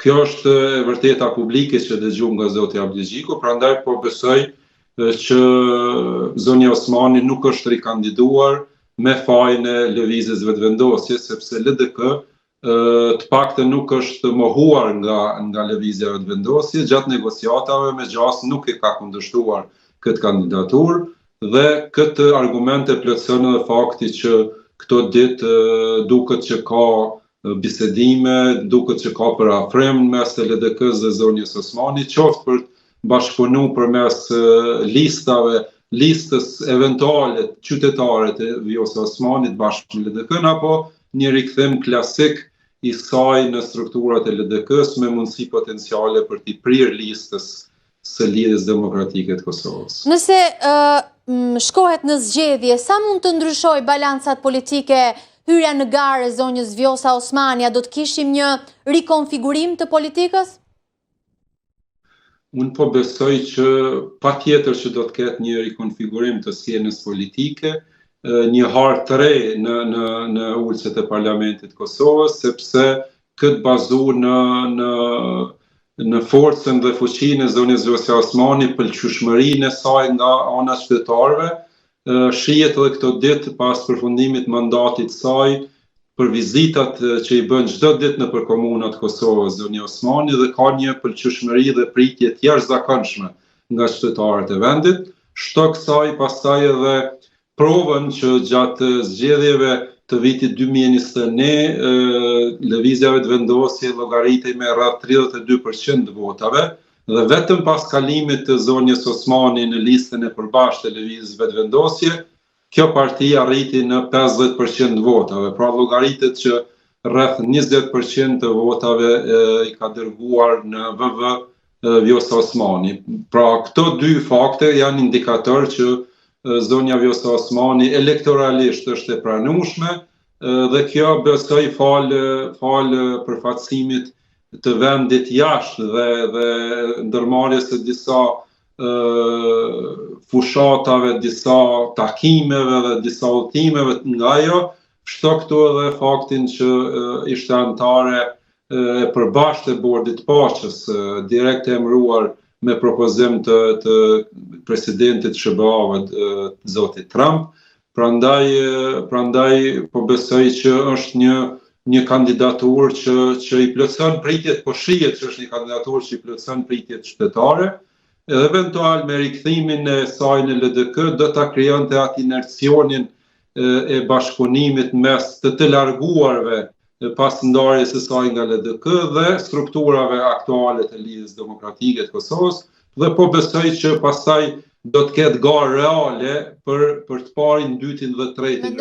Kjo është e vërteta publike që dëgjum nga zoti Abdigjiku, prandaj po besoj që zonja Osmani nuk është rikandiduar me fajin e lëvizjes vetëvendosje, sepse LDK të paktën nuk është mohuar nga lëvizja vetëvendosje, gjatë negociatave me Gjas nuk e ka kundërshtuar këtë kandidaturë dhe këtë argumente plotëson edhe fakti që këto ditë duket që ka bisedime, duket që ka parafrim mes LDK-s dhe zonjës Osmani, qoftë për të bashkëpunuar përmes listës eventuale qytetare të Vjosa Osmanit bashkë me LDK-n, apo një rikthim klasik i saj në strukturat e LDK-s me mundësi potenciale për t'i prirë listës së Lidhjes Demokratike të Kosovës. Nëse shkohet në zgjedhje, sa mund të ndryshoj balancat politike hyrja në garë e zonjës Vjosa Osmani? A do të kishim një rikonfigurim të politikës? Unë po besoj që patjetër që do të ketë një rikonfigurim të skenës politike, një harë të re në ulëset e Parlamentit Kosovës, sepse këtë bazu në forcën dhe fuqinë e zonjës Vjosa Osmani, pëlqyeshmërinë e saj nga ana qytetarëve, shihet edhe këto ditë pas përfundimit mandatit saj për vizitat që i bën çdo ditë nëpër komunat e Kosovës zonja Osmani, dhe ka një pëlqyeshmëri dhe pritje të jashtëzakonshme nga qytetarët e vendit. Shto kësaj pastaj edhe provën që gjatë zgjedhjeve të vitit 2021 lëvizja vetëvendosje llogaritej me rreth 32% të votave, dhe vetëm pas kalimit të zonjës Osmani në listën e përbashkët të lëvizjes vetëvendosje, kjo parti arriti në 50% të votave. Pra llogaritet që rreth 20% të votave i ka dërguar në VV Vjosa Osmani. Pra këto dy fakte janë indikator që zonja Vjosa Osmani elektoralisht është e pranueshme, dhe kjo besoj falë përfaqësimit të vendit jashtë dhe ndërmarrjes së disa fushatave, disa takimeve dhe disa udhëtimeve nga ajo, shto këtu edhe faktin që ishte anëtare e përbashkët e Bordit të Paqes, direkt e emëruar me propozim të presidentit SBA-ve zotit Trump. Prandaj po besoj që është një kandidaturë që i plotëson pritjet, po shihet që është një kandidaturë që i plotëson pritjet qytetare, edhe eventual me rikthimin e saj në LDK do ta krijonte atë inercionin e bashkëpunimit mes të larguarve pas ndarjes së saj nga LDK dhe strukturave aktuale të Lidhjes Demokratike të Kosovës, dhe po besoj që pastaj do të ketë garë reale për të parin, dytin dhe tretin.